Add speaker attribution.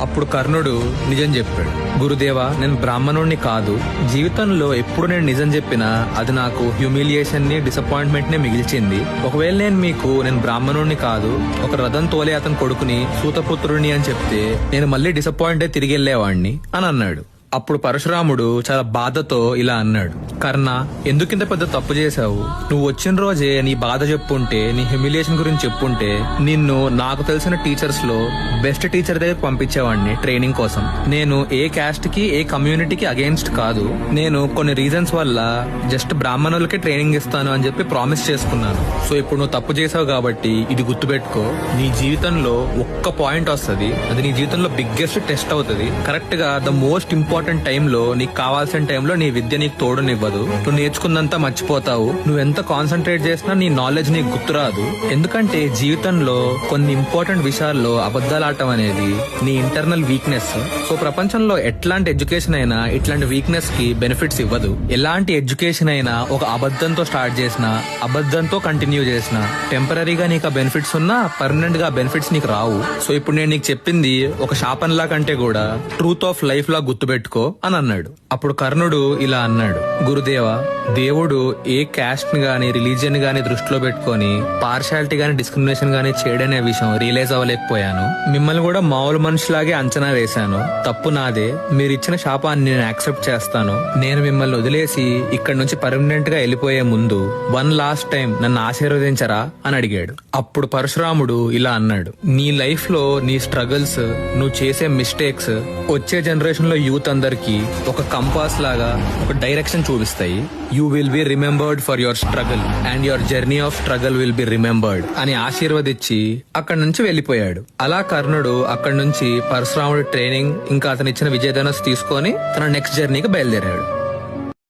Speaker 1: అప్పుడు కర్ణుడు నిజం చెప్పాడు. గురుదేవా, నేను బ్రాహ్మణుణ్ణి కాదు. జీవితంలో ఎప్పుడు నేను నిజం చెప్పినా అది నాకు హ్యూమిలియేషన్ ని, డిసప్పాయింట్మెంట్ ని మిగిల్చింది. ఒకవేళ నేను బ్రాహ్మణుణ్ణి కాదు, ఒక రథం తోలే అతని కొడుకుని, సూతపుత్రుడిని అని చెప్తే నేను మళ్ళీ డిసప్పాయింట్ అయి తిరిగి వెళ్లేవాడిని అని అన్నాడు. అప్పుడు పరశురాముడు చాలా బాధతో ఇలా అన్నాడు. కర్ణ, ఎందుకింత పెద్ద తప్పు చేశావు? నువ్వు వచ్చిన రోజే నీ బాధ చెప్పుంటే, నీ హ్యూమిలియేషన్ గురించి చెప్పుంటే, నిన్ను నాకు తెలిసిన టీచర్స్ లో బెస్ట్ టీచర్ దగ్గర పంపించేవాడిని ట్రైనింగ్ కోసం. నేను ఏ క్యాస్ట్ కి, ఏ కమ్యూనిటీకి అగేన్స్ట్ కాదు. నేను కొన్ని రీజన్స్ వల్ల జస్ట్ బ్రాహ్మణులకే ట్రైనింగ్ ఇస్తాను అని చెప్పి ప్రామిస్ చేసుకున్నాను. సో ఇప్పుడు నువ్వు తప్పు చేసావు కాబట్టి ఇది గుర్తుపెట్టుకో. నీ జీవితంలో ఒక్క పాయింట్ వస్తుంది, అది నీ జీవితంలో బిగ్గెస్ట్ టెస్ట్ అవుతుంది. కరెక్ట్ గా ద మోస్ట్ ఇంపార్టెంట్ టైంలో, నీకు కావాల్సిన టైంలో నీ విద్య నీకు తోడునివ్వదు. నువ్వు నేర్చుకున్నంతా మర్చిపోతావు. నువ్వు ఎంత కాన్సన్ట్రేట్ చేసినా నీ నాలెడ్జ్ నీకు గుర్తురాదు. ఎందుకంటే జీవితంలో కొన్ని ఇంపార్టెంట్ విషయాల్లో అబద్ధాలు ఆడటం అనేది నీ ఇంటర్నల్ వీక్నెస్. సో ప్రపంచంలో ఎట్లాంటి ఎడ్యుకేషన్ అయినా ఇట్లాంటి వీక్నెస్ కి బెనిఫిట్స్ ఇవ్వదు. ఎలాంటి ఎడ్యుకేషన్ అయినా ఒక అబద్ధంతో స్టార్ట్ చేసినా, అబద్ధంతో కంటిన్యూ చేసినా, టెంపరీగా నీకు ఆ బెనిఫిట్స్ ఉన్నా పర్మనెంట్ గా బెనిఫిట్స్ నీకు రావు. సో ఇప్పుడు నేను నీకు చెప్పింది ఒక శాపంలా కంటే కూడా ట్రూత్ ఆఫ్ లైఫ్ లా గుర్తుపెట్టుకో అని అన్నాడు. అప్పుడు కర్ణుడు ఇలా అన్నాడు. గురుదేవా, దేవుడు ఏ క్యాస్ట్ ని గాని, రిలీజియన్ గాని దృష్టిలో పెట్టుకొని పార్షాలిటీ గాని, డిస్క్రిమినేషన్ గాని చేయడనే విషయం రియలైజ్ అవ్వలేకపోయాను. మిమ్మల్ని కూడా మామూలు మనుషులాగే అంచనా వేశాను. తప్పు నాదే. మీరు ఇచ్చిన శాపాన్ని నేను యాక్సెప్ట్ చేస్తాను. నేను మిమ్మల్ని వదిలేసి ఇక్కడ నుంచి పర్మనెంట్ గా వెళ్ళిపోయే ముందు వన్ లాస్ట్ టైం నన్ను ఆశీర్వదించరా అని అడిగాడు. అప్పుడు పరశురాముడు ఇలా అన్నాడు. నీ లైఫ్ లో నీ స్ట్రగుల్స్, నువ్వు చేసే మిస్టేక్స్ వచ్చే జనరేషన్ లో యూత్ అందరికి ఒక కంపాస్ లాగా ఒక డైరెక్షన్ చూపిస్తాయి. You will be remembered for your struggle and your journey of struggle will be remembered అని ఆశీర్వదించి అక్కడి నుంచి వెళ్లిపోయాడు. అలా కర్ణుడు అక్కడి నుంచి పరశురాముడి ట్రైనింగ్ ఇంకా అతను ఇచ్చిన విజయధనస్సు తీసుకొని తన నెక్స్ట్ జర్నీకి బయలుదేరాడు.